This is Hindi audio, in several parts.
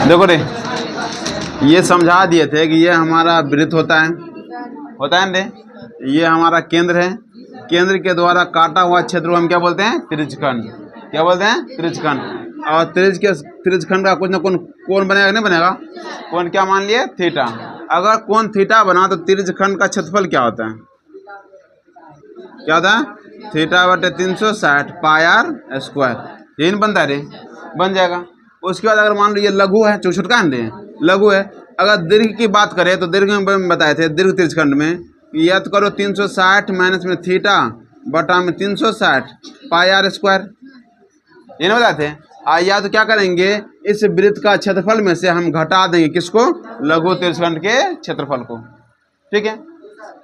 देखो रे, ये समझा दिए थे कि ये हमारा वृत्त होता है ना रे। ये हमारा केंद्र है, केंद्र के द्वारा काटा हुआ क्षेत्र को हम क्या बोलते हैं? त्रिज्यखंड। क्या बोलते हैं? त्रिज्यखंड। और त्रिज्यखंड का कुछ ना कुछ कोण बनेगा नहीं बनेगा? कोण क्या मान लिए? थीटा। अगर कोण थीटा बना तो त्रिज्यखंड का क्षेत्रफल क्या होता है? क्या होता है? थीटा बटे 360 पाई आर स्क्वायर। यही नहीं बनता रे? बन जाएगा। उसके बाद अगर मान लो ये लघु है, छोटा है ना, लघु है। अगर दीर्घ की बात करें तो दीर्घ में बताए थे, दीर्घ त्रिज्यखंड में याद करो 360 माइनस में थीटा बटा में 360 पाई आर स्क्वायर, ये नहीं बताए थे? या तो क्या करेंगे, इस वृत्त का क्षेत्रफल में से हम घटा देंगे किसको? लघु त्रिज्यखंड के क्षेत्रफल को। ठीक है।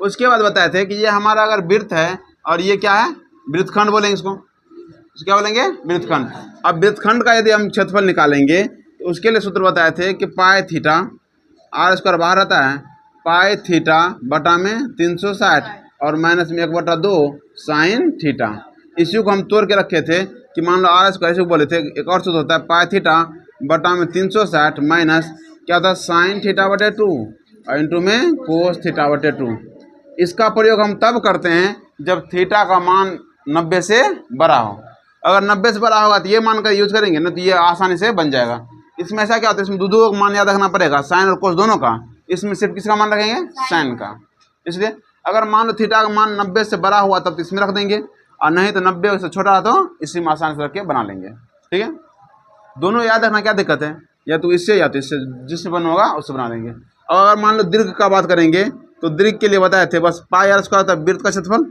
उसके बाद बताए थे कि ये हमारा अगर वृत्त है और ये क्या है? वृत्तखंड बोलेंगे इसको क्या बोलेंगे? वृत्तखंड। अब वृत्तखंड का यदि हम क्षेत्रफल निकालेंगे तो उसके लिए सूत्र बताए थे कि पाई थीटा, आर स्क्वायर बाहर आता है, पाई थीटा बटा में 360 और माइनस में 1/2 साइन थीटा। इसी को हम तोड़ के रखे थे कि मान लो आर स्क्वायर, ऐसे बोले थे। एक और सूत्र होता है पाई थीटा बटा में 360 माइनस क्या होता है? साइन थीटा बटे 2 और इंटू में कोस थीटा बटे 2। इसका प्रयोग हम तब करते हैं जब थीटा का मान 90 से बड़ा हो। अगर 90 से बड़ा होगा तो ये मान कर यूज करेंगे ना, तो ये आसानी से बन जाएगा। इसमें ऐसा क्या होता है, इसमें दो मान याद रखना पड़ेगा, साइन और कोस दोनों का। इसमें सिर्फ किसका मान रखेंगे? साइन का। इसलिए अगर मान लो थीटा का मान 90 से बड़ा हुआ तब तो इसमें रख देंगे, और नहीं तो 90 से छोटा तो इसी में आसानी से रख के बना लेंगे। ठीक है। दोनों याद रखना, क्या दिक्कत है? या तो इससे या तो इससे, जिससे बन होगा उससे बना देंगे। और अगर मान लो दीर्घ का बात करेंगे तो दीर्घ के लिए बताए थे बस पाई आर स्क्वायर होता है वृत्त का क्षेत्रफल।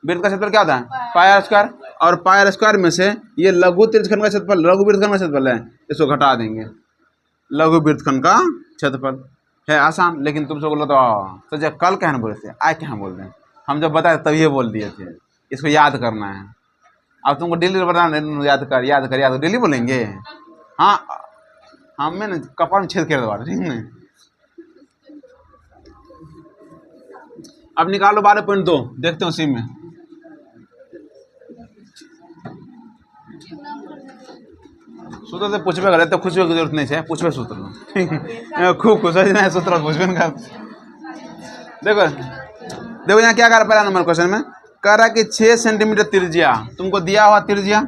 वृत्त का क्षेत्रफल क्या होता है? पाई आर स्क्वायर। और पाई आर स्क्वायर में से ये लघु त्रिज्यखंड का क्षेत्रफल, लघु वृत्तखंड का क्षेत्रफल है, इसको घटा देंगे। लघु वृत्तखंड का क्षेत्रफल है आसान। लेकिन तुमसे बोलो तो सच कल क्या बोले थे, आज क्या बोल रहे हैं? हम जब बताए तब ये बोल दिए थे, इसको याद करना है। अब तुमको डेली बताना, याद कर याद कर याद कर, डेली बोलेंगे। हाँ, हमें ना कपाल में छेद कर दो, ठीक है। अब निकालो 12.2, देखते हैं उसी में। सूत्र से पूछबे करे तो खुशबे की जरूरत नहीं है, पूछबे सूत्र खूब खुश है सूत्र पूछबे न। देखो देखो यहाँ क्या कर रहा है, पहला नंबर क्वेश्चन में कह रहा है कि 6 सेंटीमीटर त्रिज्या तुमको दिया हुआ, त्रिज्या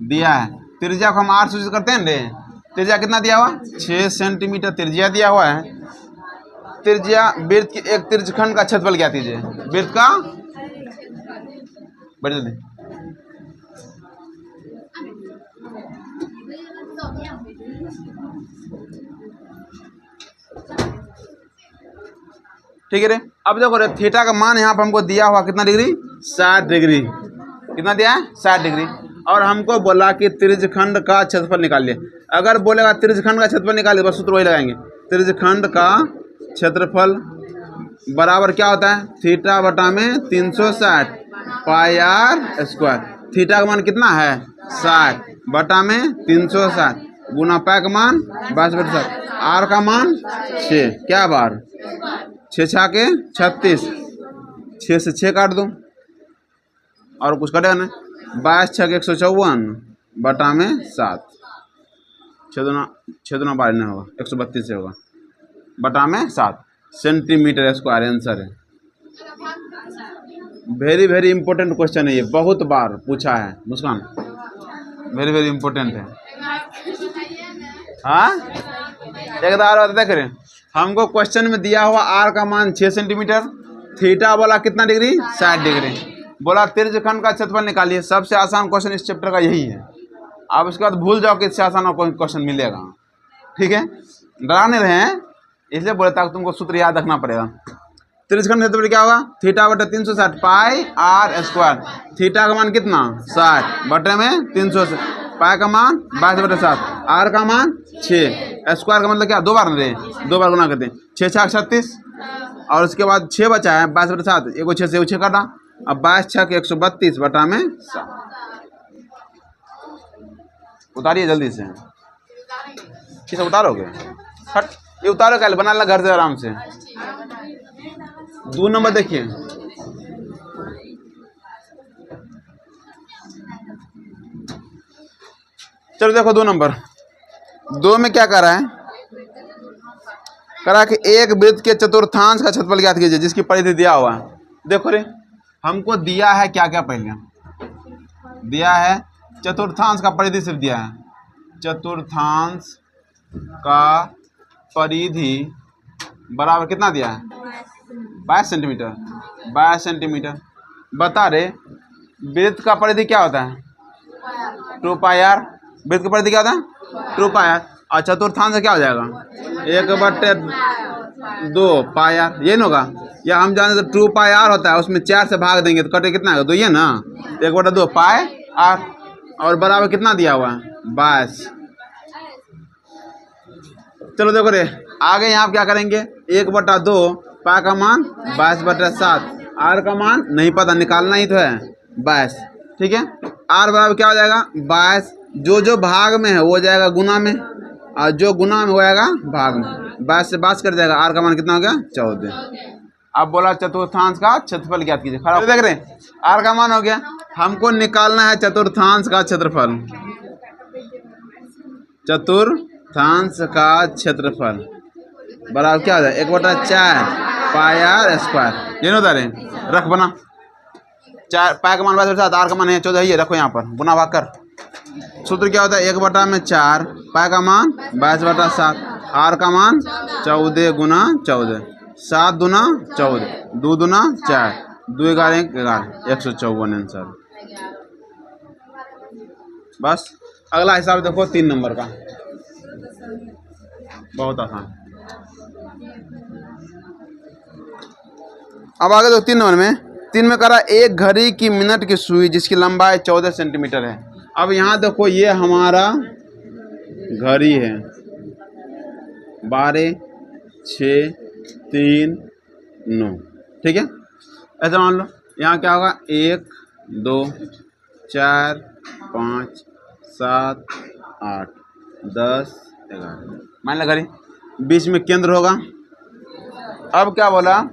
दिया है। त्रिज्या को हम आर सूचित करते हैं रे। त्रिज्या कितना दिया हुआ? 6 सेंटीमीटर त्रिज्या दिया हुआ है। त्रिज्या वृत्त की एक त्रिज्यखंड का क्षेत्रफल क्या दीजिए? वृत्त का बढ़ जल्दी। ठीक है रे। अब देखो रे, थीटा का मान यहाँ पर हमको दिया हुआ कितना डिग्री? 60 डिग्री। कितना दिया है? 60 डिग्री। और हमको बोला कि त्रिज्यखंड का क्षेत्रफल निकालिए। अगर बोलेगा त्रिज्यखंड का क्षेत्रफल निकालिए, बस सूत्र वही लगाएंगे। त्रिज्यखंड का क्षेत्रफल बराबर क्या होता है? थीटा बटा में 360 पाई आर स्क्वायर। थीटा का मान कितना है? 60 बटा में 360 गुना पाई का मान 22/7, आर का मान 6। क्या बार 6 6 के 36, 6 से 6 काट दो और कुछ कटेगा ना। 22 6 के 154 बटा में 7, 6 दूना 12 नहीं होगा, 132 से होगा, बटा में 7 सेंटीमीटर स्क्वायर आंसर है। वेरी वेरी इंपॉर्टेंट क्वेश्चन है ये, बहुत बार पूछा है मुस्कान, वेरी वेरी इंपॉर्टेंट है। हाँ, एक बार देख रहे, हमको क्वेश्चन में दिया हुआ आर का मान 6 सेंटीमीटर, थीटा बोला कितना डिग्री? 60 डिग्री। बोला त्रिज्यखंड का क्षेत्रफल निकालिए। सबसे आसान क्वेश्चन इस चैप्टर का यही है। आप उसके बाद भूल जाओ कि इससे आसान कोई क्वेश्चन मिलेगा। ठीक है, डरा नहीं रहे हैं इसलिए बोले ताकि तुमको सूत्र याद रखना पड़ेगा। त्रिज्यखंड क्षेत्रफल क्या होगा? थीटा बटे 360 पाई आर स्क्वायर। थीटा का मान कितना? 60 बटे में 360, पाई का मान 22/7, आर का मान 6, स्क्वायर का मतलब क्या? 2 बार ले, 2 बार गुना करते हैं। 6 6 36 और उसके बाद 6 बचा है 22/7, एगो 6 से 6 काटा। अब 22 6 के 132 बटा में 7। उतारिए जल्दी से। किसे उतारोगे? हट, ये उतारो क्या, बना ला घर से आराम से। 2 नंबर देखिए, चलो देखो 2 नंबर। 2 में क्या करा है, करा कि एक वृत्त के चतुर्थांश का क्षेत्रफल ज्ञात कीजिए जिसकी परिधि दिया हुआ है। देखो रे, हमको दिया है क्या क्या, पहले दिया है चतुर्थांश का परिधि, सिर्फ दिया है चतुर्थांश का परिधि बराबर कितना दिया है, 22 सेंटीमीटर। 22 सेंटीमीटर। बता रहे वृत्त का परिधि क्या होता है, 2 पाई आर। वृत्त की परिधि क्या होता है, 2 पाई आर। और चतुर्थांश क्या हो जाएगा, 1/2 पाई आर। ये ना होगा, या हम जाने तो 2 पाई आर होता है, उसमें 4 से भाग देंगे तो कटे कितना आएगा, 2 ये ना, 1/2 पाई आर। और बराबर कितना दिया हुआ है, 22। चलो देखो रे, आगे यहाँ क्या करेंगे, 1/2 पाई का मान 22/7, आर का मान नहीं पता, निकालना ही तो है 22। ठीक है, आर बराबर क्या हो जाएगा 22। जो भाग में है वो हो जाएगा गुना में, और जो गुना में हो जाएगा भाग में। 22 से 22 कर जाएगा, आर का मान कितना हो गया 14। अब बोला चतुर्थांश का क्षेत्रफल ज्ञात कीजिए। खराब देख रहे हैं, आर का मान हो गया, हमको निकालना है चतुर्थांश का क्षेत्रफल। चतुर्थांश का क्षेत्रफल बराबर क्या हो जाए, 1/4 पाई आर स्क्वायर। ये नहीं होता रे, रख बना, 4 पाई का मान 22/7, आर का मान है 14, ये रखो यहाँ पर, गुना भाग कर। सूत्र क्या होता है, 1/4 पाई का मान 22/7, आर का मान 14 गुना 14, 7 दूना 14, 2 दूना 4, 2 11 11, 154 आंसर। बस अगला हिसाब देखो 3 नंबर का, बहुत आसान। अब आगे देखो 3 नंबर में, 3 में करा एक घड़ी की मिनट की सुई जिसकी लंबाई 14 सेंटीमीटर है। अब यहाँ देखो ये हमारा घड़ी है, 12 6 3 9, ठीक है। ऐसा मान लो यहाँ क्या होगा, 1 2 4 5 7 8 10 11, मान लो घड़ी, बीच में केंद्र होगा। अब क्या बोला,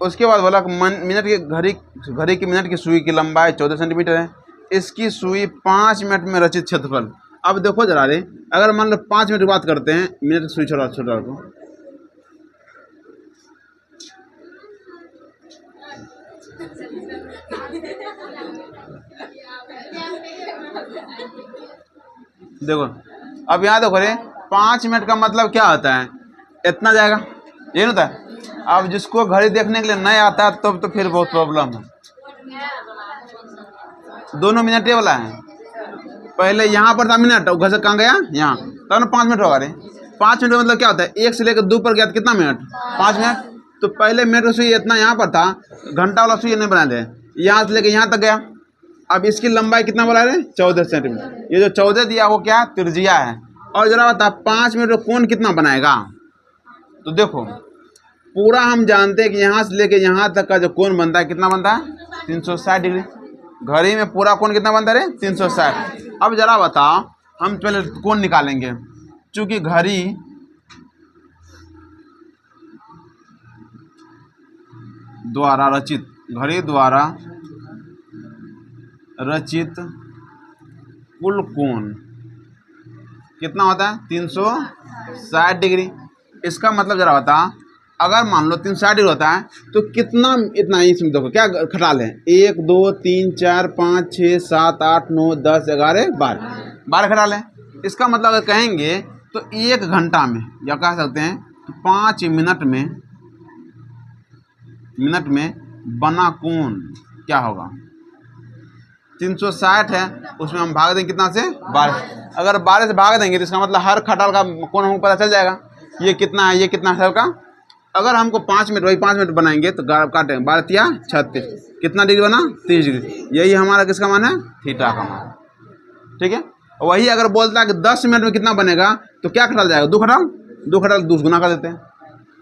उसके बाद बोला मिनट की घड़ी की मिनट की सुई की लंबाई 14 सेंटीमीटर है, इसकी सुई 5 मिनट में रचित क्षेत्रफल। अब देखो जरा रे, अगर मान लो 5 मिनट की बात करते हैं, मिनट की सुई छोड़ा को, देखो अब यहाँ देखो रे, 5 मिनट का मतलब क्या होता है, इतना जाएगा, ये नहीं होता है। अब जिसको घड़ी देखने के लिए नहीं आता है तब तो फिर बहुत प्रॉब्लम है। दोनों मिनट ये वाला है, पहले यहाँ पर था मिनट, घर से कहाँ गया यहाँ, तब ना 5 मिनट होगा रे। 5 मिनट का मतलब क्या होता है, 1 से लेकर 2 पर गया तो कितना मिनट, 5 मिनट। तो पहले मिनट का सुई इतना यहाँ पर था, घंटा वाला सुई नहीं बना दे, यहाँ से लेकर यहाँ तक गया। अब इसकी लंबाई कितना बोला रे, 14 सेंटीमीटर। ये जो 14 दिया वो क्या, त्रिज्या है। और जरा बता 5 मिनट में कोण कितना बनाएगा, तो देखो पूरा हम जानते हैं कि यहाँ से लेके यहाँ तक का जो कोण बनता है कितना बनता है, 360 डिग्री। घड़ी में पूरा कोण कितना बनता है रे, 360। अब जरा बताओ, हम पहले कोण निकालेंगे, चूंकि घड़ी द्वारा रचित कुल कोण कितना होता है, 360 डिग्री। इसका मतलब जरा बता, अगर मान लो 360 डिग्री होता है तो कितना, इतना इसमें देखो क्या घटा लें, 1 2 3 4 5 6 7 8 9 10 11 12 घटा लें। इसका मतलब अगर कहेंगे तो 1 घंटा में, या कह सकते हैं 5 मिनट में बना कोण क्या होगा, 360 है, उसमें हम भाग देंगे कितना से, 12। अगर 12 से भाग देंगे तो इसका मतलब हर खटाल का कोण हमको पता चल जाएगा, ये कितना है, ये कितना है का। अगर हमको 5 मिनट, वही 5 मिनट बनाएंगे तो काटेंगे, 12 तिया 36, कितना डिग्री बना, 30 डिग्री। यही हमारा किसका मान है, थीटा का मान, ठीक है। वही अगर बोलता है कि 10 मिनट में कितना बनेगा तो क्या खटाल जाएगा, 2 खटाल 2 गुना कर देते हैं।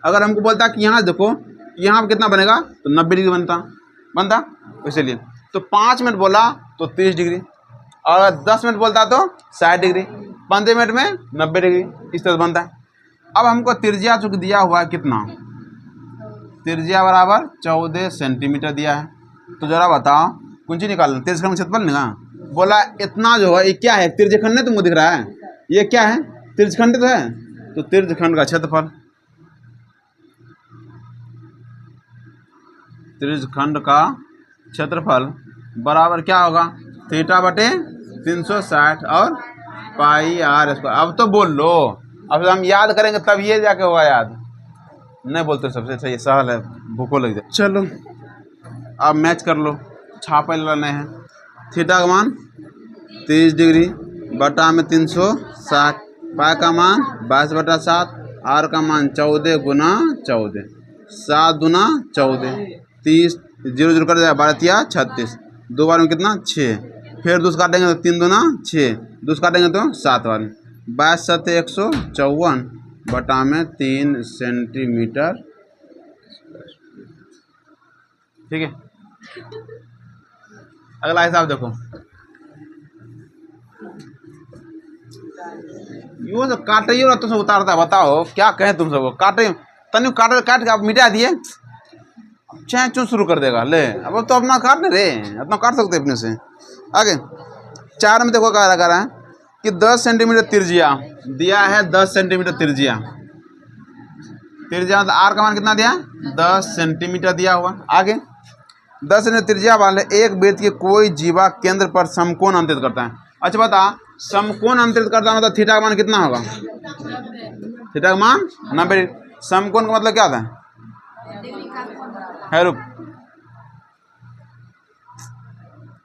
अगर हमको बोलता है कि यहाँ देखो यहाँ पर कितना बनेगा तो 90 डिग्री बनता इसीलिए। तो 5 मिनट बोला तो 30 डिग्री, और 10 मिनट बोलता तो 60 डिग्री, 15 मिनट में 90 डिग्री, इस तरह बनता है। अब हमको त्रिज्या चूंकि दिया हुआ है कितना, त्रिज्या बराबर 14 सेंटीमीटर दिया है। तो जरा बताओ कुंजी निकालना, 23 का क्षेत्रफल निकाल, बोला इतना जो है ये क्या है, तिर्यखंड तुमको दिख रहा है, ये क्या है, तिर्यखंड तो है, तो तिर्यखंड का क्षेत्रफल, तिर्यखंड का क्षेत्रफल बराबर क्या होगा, थीटा बटे 360 और पाई आर स्क्वायर। अब तो बोल लो, अब हम याद करेंगे तब ये जाके होगा याद, नहीं बोलते सबसे अच्छा ये सहल है, भूखो लग जाए। चलो अब मैच कर लो, छापे लेने हैं। थीटा का मान 30 डिग्री बटा में 360, पाई का मान 22/7, आर का मान 14 गुना 14, 7 दूना 14, 30 0 0 कर जाएगा, 12 36, 2 बार में कितना 6, फिर दूस काटेंगे तो 3 दूना 6, दूस काटेंगे तो 7 बार में, 22 7 154 बटा में 3 सेंटीमीटर। ठीक है, अगला हिसाब देखो, यो सब काटे और तुम सब उतारता है, बताओ क्या कहें तुम सबको, काटे तनु काट के आप मिटा दिए, चाहे चूँ शुरू कर देगा, ले अब तो अपना काट ले रे, अपना काट सकते अपने से। आगे 4 में देखो क्या लगा रहा है कि 10 सेंटीमीटर त्रिज्या दिया है, 10 सेंटीमीटर त्रिज्या, त्रिज्या मतलब आर का मान कितना दिया, 10 सेंटीमीटर दिया हुआ। आगे 10 सेंटीमीटर त्रिज्या वाले एक वृत्त के कोई जीवा केंद्र पर समकोण अंतरित करता है। अच्छा बता, समकोण अंतरित करता है मतलब थीटा का मान कितना होगा, थीटा का मान 90। समकोण का मतलब क्या होता है रुक,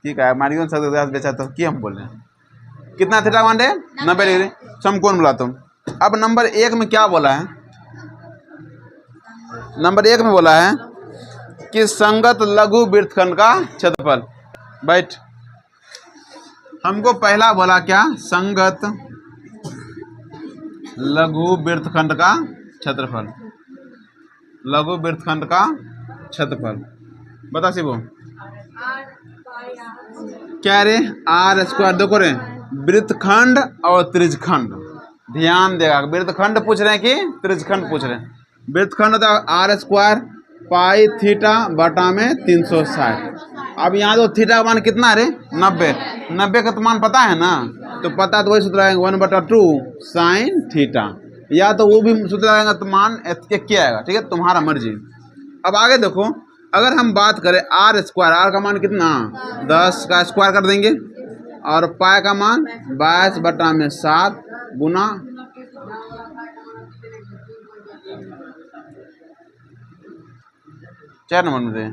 ठीक है मारियो सकते बेचा तो क्या हम बोल रहे हैं, कितना थीटा मान है 90 डिग्री, समकोण बोला तुम। अब नंबर 1 में क्या बोला है, नंबर 1 में बोला है कि संगत लघु वृत्तखंड का क्षेत्रफल। बैठ, हमको पहला बोला क्या, संगत लघु वृत्तखंड का क्षेत्रफल, लघु वृत्तखंड का क्षेत्रफल बता शिवो क्या रे, आर स्क्वायर। देखो रे वृत्तखंड और त्रिज्यखंड, ध्यान देगा, वृत्तखंड पूछ रहे हैं कि त्रिज्यखंड पूछ रहे हैं। वृत्तखंड होता है आर स्क्वायर पाई थीटा बटा में 360। अब यहाँ तो थीटा का मान कितना है 90 का तो मान पता है ना, तो पता तो वही सूत्र आएगा 1/2 साइन थीटा, या तो वो भी सूत्र आएगा तो मान क्या आएगा, ठीक है तुम्हारा मर्जी। अब आगे देखो, अगर हम बात करें आर स्क्वायर, आर का मान कितना 10 का स्क्वायर कर देंगे, और पाई का मान 22/7 गुना 4 नंबर में दे,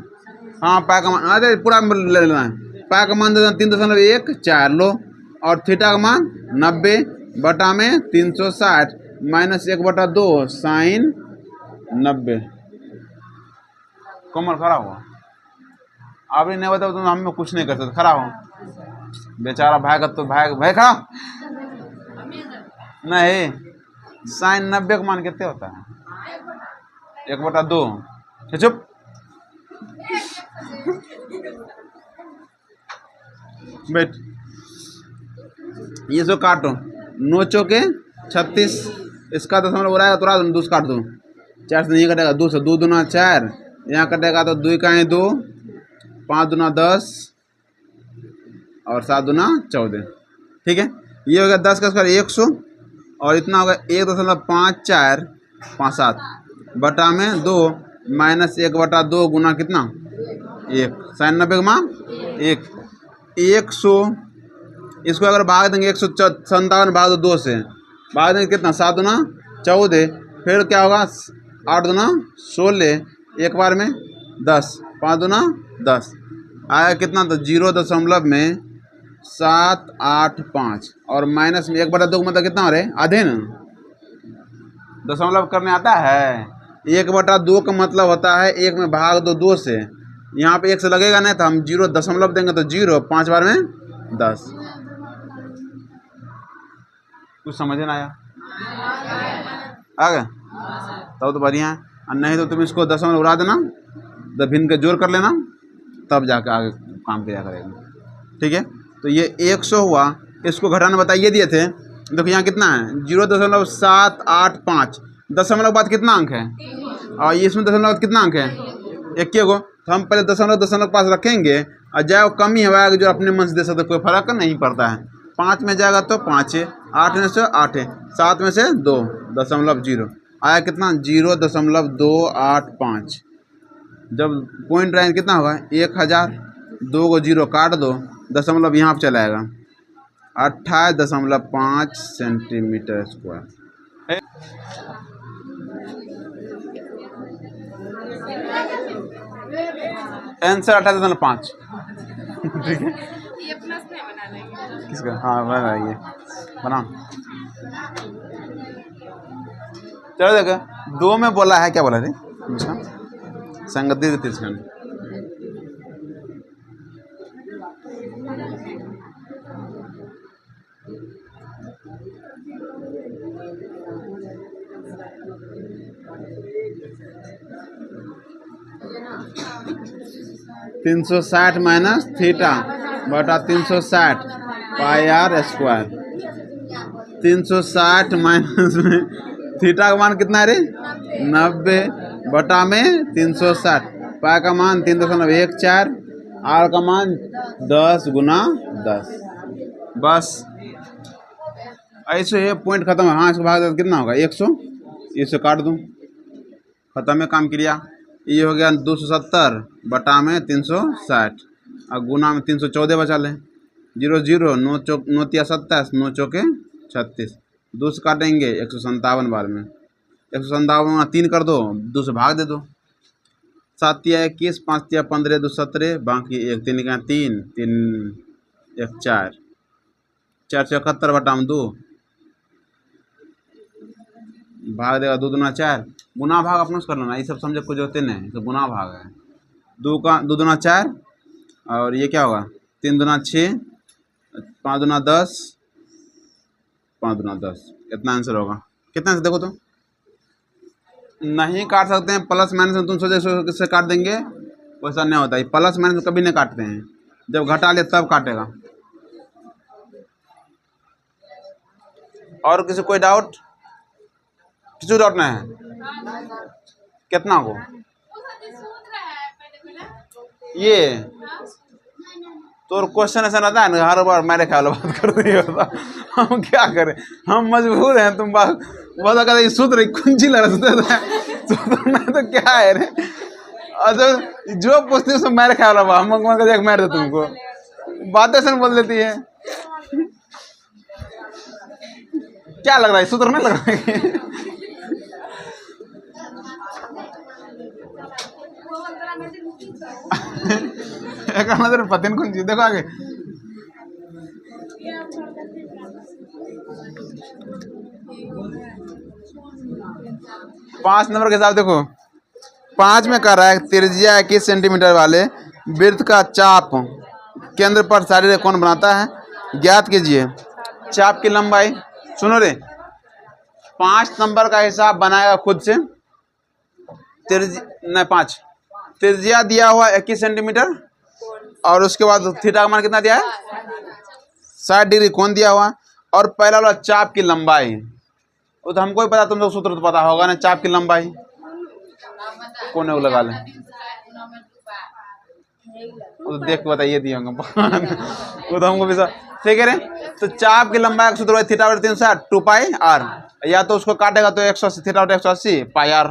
हाँ पाई का मान, अरे पूरा ले लेना है, पाई का मान 3.14 लो, और थीटा का मान 90 बटा में 360 माइनस 1/2 साइन 90। कमर खड़ा हुआ, आपने नहीं बताओ तो हम कुछ नहीं कर सकते, खड़ा हो बेचारा भाई का, तो भाई खड़ा नहीं, साइन 90 का मान कितने होता है 1/2, चुप बैठ, ये सो काटो, 9 चौके 36, इसका दशमलव हो रहा है थोड़ा दूस काट दो, 4 से नहीं कटेगा, 2 से 2 दूना 4, यहाँ कटेगा तो 2 का 2, 5 दूना 10 और 7 दूना 14। ठीक है, ये हो गया 10 का स्क्वायर 100, और इतना होगा 1.5457 बटा में 2 माइनस 1/2 गुना कितना 1, साइन 90 का मान 100। इसको अगर भाग देंगे 157 भाग दो 2 से, भाग देंगे कितना 7 दूना 14, फिर क्या होगा 8 दूना 16, एक बार में 10, 5 दूना 10 आया कितना, तो 0.785, और माइनस में 1/2 मतलब कितना हो रहे आधे ना, दशमलव करने आता है। 1/2 का मतलब होता है 1 में भाग दो 2 से, यहाँ पे 1 से लगेगा नहीं तो हम 0 दशमलव देंगे तो 0, 5 बार में 10। कुछ समझ ना आया, आ गया तब तो बढ़िया है, और नहीं तो तुम इसको दशमलव उड़ा देना, तो भिन्न के जोड़ कर लेना, तब जाकर आगे काम किया करेगा। ठीक है, तो ये 100 हुआ, इसको घटाना बताइए दिए थे, देखो यहाँ कितना है 0.785, दशमलव बाद कितना अंक है, और इसमें दशमलव कितना अंक है 1 को, तो हम पहले दशमलव पास रखेंगे, और जाए वो कम ही होगा जो अपने मन से दे सकते, कोई फर्क नहीं पड़ता है। 5 में जाएगा तो 5 है, 8 में से 8 है, 7 में से 2.0 आया कितना 0.285। जब पॉइंट रहेंगे कितना होगा 1000, 2 को 0 काट दो, दशमलव यहाँ पर चला आएगा 28.5 सेंटीमीटर स्क्वायर। आंसर 28.5। ठीक है, ये प्लस में बना लेंगे किसका? हाँ बनाइए, बना। चलो देखो 2 में बोला है, क्या बोला रे इसका? संगति तिरछा। 360 माइनस थीटा बटा 360 पाई आर स्क्वायर। 360 माइनस में थीटा का मान कितना है रे 90 बटा में 360, पाई का मान 3.14, आर का मान 10 गुना 10। बस ऐसे ये पॉइंट खत्म है। हाँ इसको भाग दे कितना होगा 100, इसे काट दूँ, खत्म है काम क्रिया। ये हो गया 270 बटा में 360 और गुना में 314 बचा लें। 0 0 9 चौक 9 तिया 27, 9 चौके 36, 2 से काटेंगे 157 बार में, 157 3 कर दो, 2 से भाग दे दो। 7 तिया 21, 5 तिया 15, 2 17, बाकी 1 3 का 3 3 1 4, 4 71 बटा में 2, भाग देगा 2 दूना 4। गुना भाग अपने से कर लेना, ये सब समझे कुछ होते नहीं, तो गुना भाग है। 2 दूना 4 और ये क्या होगा 3 दूना 6, 5 दूना 10, 5 दूना 10, इतना आंसर होगा। कितना आंसर देखो तो नहीं काट सकते हैं, प्लस माइनस में तुम सोचे किससे काट देंगे, वैसा नहीं होता है। प्लस माइनस कभी नहीं काटते हैं, जब घटा ले तब काटेगा। और किसी कोई डाउट? किसी डाउट नहीं है? कितना को ये तो क्वेश्चन ऐसा रहता है ना, हर बार मेरे ख्याल बात करते ही होता। हम क्या करें, हम मजबूर हैं। तुम बात कहते सूत्र कुंजी लगा सूत्र नहीं तो क्या है रे। अच्छा जो पूछते हैं मेरे ख्याल हम मार दे तुमको, बातें से बोल देती है। क्या लग रहा है, सूत्र नहीं लग रहा है? पतिन कौन चीज देखो आगे। पांच नंबर के साथ देखो, 5 में कह रहा है त्रिज्या 21 सेंटीमीटर वाले वृत्त का चाप केंद्र पर शारीरिक कोण बनाता है, ज्ञात कीजिए। चाप की लंबाई सुनो रे, 5 नंबर का हिसाब बनाएगा खुद से। त्रिज्या दिया हुआ 21 सेंटीमीटर और उसके बाद थीटा का मान कितना दिया है 60 डिग्री कोण दिया हुआ, और पहला वाला चाप की लंबाई वो तो हमको ही पता, तुम लोग सूत्र तो पता होगा ना। चाप की लंबाई कोने को लगा लें, वो तो देख के बताइए दिए होंगे वो तो हमको भी ठीक है रे। तो चाप की लंबाई का सूत्र है थीटा बटे 360 2 पाई आर, या तो उसको काटेगा तो 180 थीटा बटे 180 पाई आर,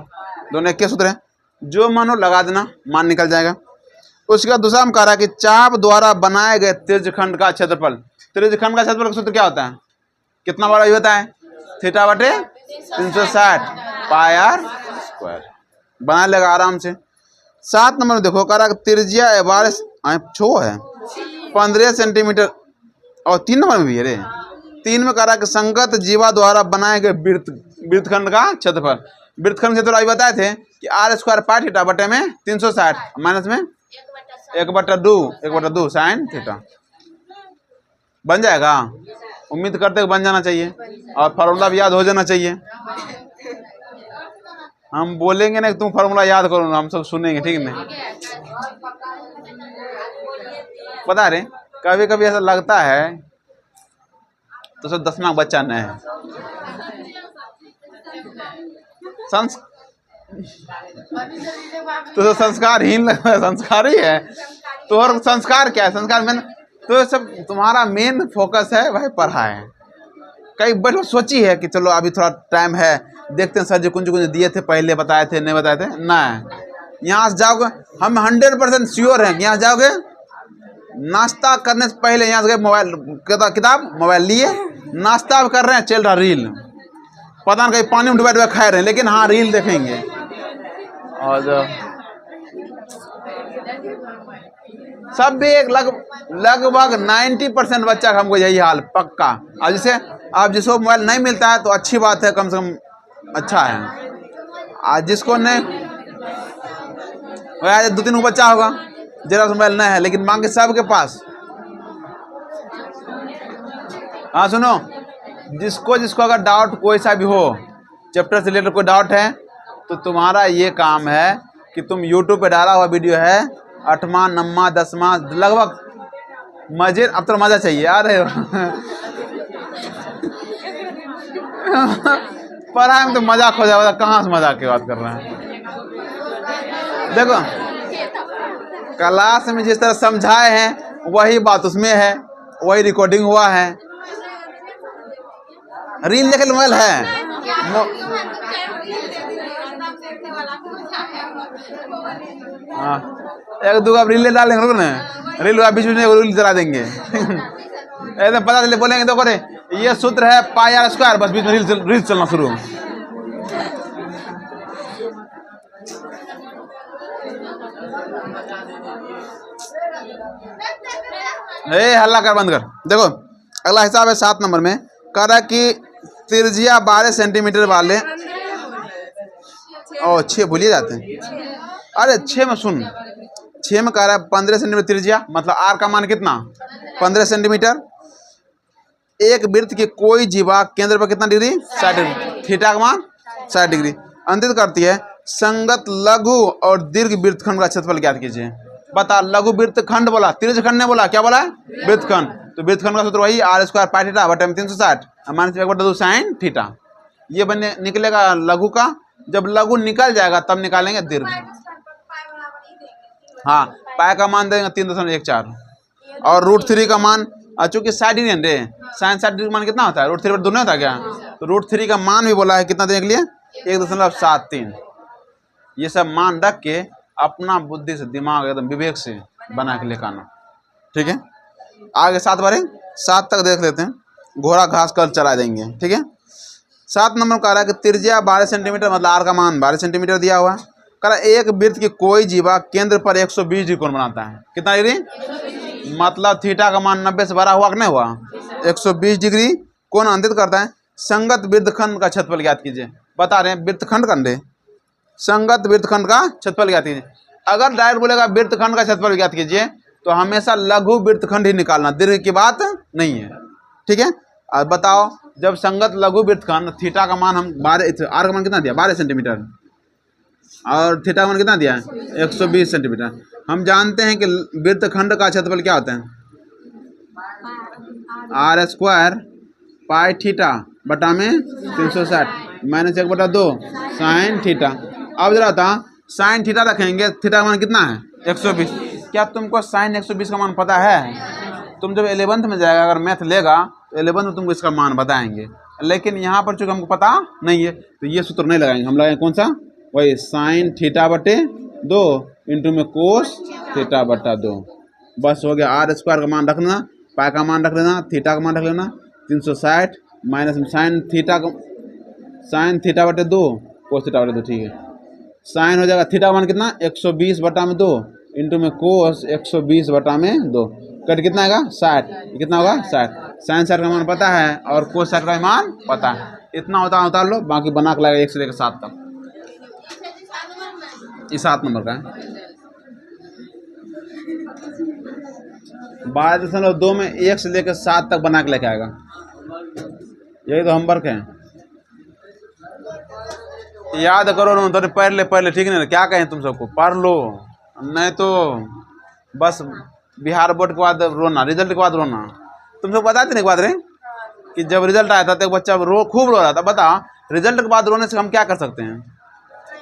दोनों एक के सूत्र है। जो मानो लगा देना, मान निकल जाएगा। उसके बाद दूसरा हम कह रहा है कि चाप द्वारा बनाए गए त्रिज्यखंड का क्षेत्रफल। त्रिज्यखंड का क्षेत्रफल का सूत्र क्या होता है, कितना बड़ा होता है थीटा बटे 360 पाई आर स्क्वायर, बना लेगा आराम से। 7 नंबर में देखो कह रहा त्रिज्या 12 है 15 सेंटीमीटर, और 3 नंबर में भी है रे। 3 में कह रहा है कि संगत जीवा द्वारा बनाए गए वृत्तखंड का क्षेत्रफल। वृत्तखंड क्षेत्र अभी बताए थे कि आर स्क्वायर पाई थीटा बटे में 360 माइनस में 1/2 साइन थीटा बन जाएगा। उम्मीद करते बन जाना चाहिए, और फार्मूला भी याद हो जाना चाहिए। हम बोलेंगे ना कि तुम फार्मूला याद करो, हम सब सुनेंगे, ठीक है। पता है कभी कभी ऐसा लगता है तो सब 10वां बच्चा नहीं है, तो संस्कारहीन लगता है, संस्कारी है। तो और संस्कार क्या है? संस्कार मेन तो सब तुम्हारा मेन फोकस है भाई पढ़ाई। कई बार सोची है कि चलो अभी थोड़ा टाइम है, देखते हैं सर जी कुंज दिए थे, पहले बताए थे नहीं बताए थे। नहीं, यहाँ से जाओगे, हम 100% श्योर हैं कि यहाँ जाओगे, नाश्ता करने से पहले यहाँ से मोबाइल किताब मोबाइल लिए, नाश्ता कर रहे हैं, चल रहा रील, पता नहीं कहीं पानी में डुबा खा रहे हैं, लेकिन हाँ रील देखेंगे। और सब भी एक लगभग 90% बच्चा का हमको यही हाल पक्का। अब जैसे अब जिसको मोबाइल नहीं मिलता है तो अच्छी बात है, कम से कम अच्छा है। आज जिसको नहीं, वह 2-3 को बच्चा होगा जरा मोबाइल नहीं है, लेकिन मांगे सबके पास। हाँ सुनो, जिसको अगर डाउट कोई सा भी हो, चैप्टर से रिलेटेड कोई डाउट है, तो तुम्हारा ये काम है कि तुम YouTube पे डाला हुआ वीडियो है 8वां 9वां 10वां लगभग मजे, अब तो मजा चाहिए आ रहे हो पढ़ाई में तो मजाक हो जाएगा, कहाँ से मजाक की बात कर रहे हैं। देखो क्लास में जिस तरह समझाए हैं वही बात उसमें है, वही रिकॉर्डिंग हुआ है। रील देखे मोबाइल है, हाँ 1-2 आप रील डालेंगे ना, रील बीच में रील चला देंगे एकदम पता चले, बोलेंगे तो करे ये सूत्र है πr², बस बीच में रील चलना शुरू। हल्ला कर बंद कर। देखो अगला हिसाब है 7 नंबर में, कह रहा है कि त्रिज्या 12 सेंटीमीटर वाले, ओ 6 भूलिए जाते हैं, अरे 6 में सुन, 6 में कह रहा है 15 सेंटीमीटर त्रिज्या, मतलब आर का मान कितना 15 सेंटीमीटर। एक वृत्त की कोई जीवा केंद्र पर कितना डिग्री 60 डिग्री, थीटा का मान 60 डिग्री अंकित करती है। संगत लघु और दीर्घ वृत्तखंड का क्षेत्रफल ज्ञात कीजिए। बता, लघु वृत्तखंड बोला, त्रिज्य खंड ने बोला, क्या बोला वृत्तखंड, तो वृत्तखंड का सूत्र वही r² पाई थीटा बटे 360 -1/2 साइन थीटा। ये बने निकलेगा लघु का, जब लघु निकल जाएगा तब निकालेंगे दीर्घ। हाँ पाई का मान देंगे 3.14 और √3 का मान, चूंकि 60 डिग्री है, साइन 60 डिग्री मान कितना होता है, √3/2 नहीं होता क्या, तो √3 का मान भी बोला है कितना देने के लिए 1.73। ये सब मान रख के अपना बुद्धि से, दिमाग एकदम विवेक से बना के लेकर आना, ठीक है। आगे 7 बारे 7 तक देख लेते हैं, घोड़ा घास कर चला देंगे, ठीक है। 7 नंबर कह रहा है कि त्रिज्या 12 सेंटीमीटर, मतलब आर का मान 12 सेंटीमीटर दिया हुआ है। कह रहा है एक वृत्त की कोई जीवा केंद्र पर 120 डिग्री कोण बनाता है, कितना डिग्री, मतलब थीटा का मान 90 से बड़ा हुआ कि नहीं हुआ, 120 डिग्री कोण अंकित करता है। संगत वृत्तखंड का क्षेत्रफल ज्ञात कीजिए। बता रहे हैं वृत्तखंड कंडे, संगत वृत्तखंड का क्षेत्रफल ज्ञात कीजिए। अगर डायरेक्ट बोलेगा वृत्तखंड का क्षेत्रफल ज्ञात कीजिए तो हमेशा लघु वृत्तखंड ही निकालना, दीर्घ की बात नहीं है, ठीक है। अब बताओ, जब संगत लघु वृत्तखंड, थीटा का मान हम 12, आर का मान कितना दिया 12 सेंटीमीटर और थीटा का मान कितना दिया 120 सेंटीमीटर। हम जानते हैं कि वृत्तखंड का क्षेत्रफल क्या होता है, r² पाई थीटा बटा में 360 -1/2 साइन थीटा। अब जरा था साइन थीटा रखेंगे, थीटा का मान कितना है 120। क्या तुमको साइन 120 का मान पता है? तुम जब 11th में जाएगा, अगर मैथ लेगा तो 11th में तुमको इसका मान बताएंगे, लेकिन यहाँ पर चूँकि हमको पता नहीं है तो ये सूत्र नहीं लगाएंगे। हम लगाएंगे कौन सा, वही साइन थीटा बटे 2 इंटू में कोस थीटा बटा 2, बस हो गया। r² का मान रख लेना, पाई का मान रख लेना, थीटा का मान रख लेना 360 माइनस साइन थीटा बटे 2 कोस थीटा बटे 2, ठीक है। साइन हो जाएगा थीटा का मान कितना 120 बटा में 2 इंटू में कोस 120 बटा में 2, कट कितना आएगा 60, कितना होगा 60। साइन 60 का मान पता है और कोस 60 का मान पता है, इतना होता है उतार लो, बाकी बना के लगेगा 1 से लेकर 7 तक। ये 7 नंबर का है। 12.2 में 1 से लेकर 7 तक बना के लेके आएगा, यही तो होमवर्क है। याद करो ना, तो पढ़ ले, ठीक नहीं, क्या कहें तुम सबको, पढ़ लो, नहीं तो बस बिहार बोर्ड के बाद रोना, रिजल्ट के बाद रोना। तुम सबको बताते नहीं एक बात रे, कि जब रिजल्ट आया था तो एक बच्चा खूब रो रहा था। बता, रिजल्ट के बाद रोने से हम क्या कर सकते हैं?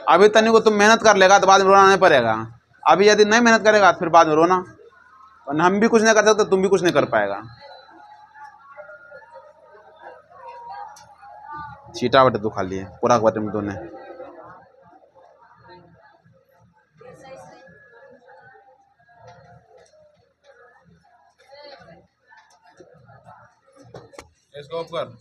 अभी तनी को तुम मेहनत कर लेगा तो बाद में रोना नहीं पड़ेगा, अभी यदि नहीं मेहनत करेगा तो फिर बाद में रोना। और हम भी कुछ नहीं कर सकते, तुम भी कुछ नहीं कर पाएगा। छीटा बटे तू खाली है पूरा बटे में तूने। इसको ऑफ कर।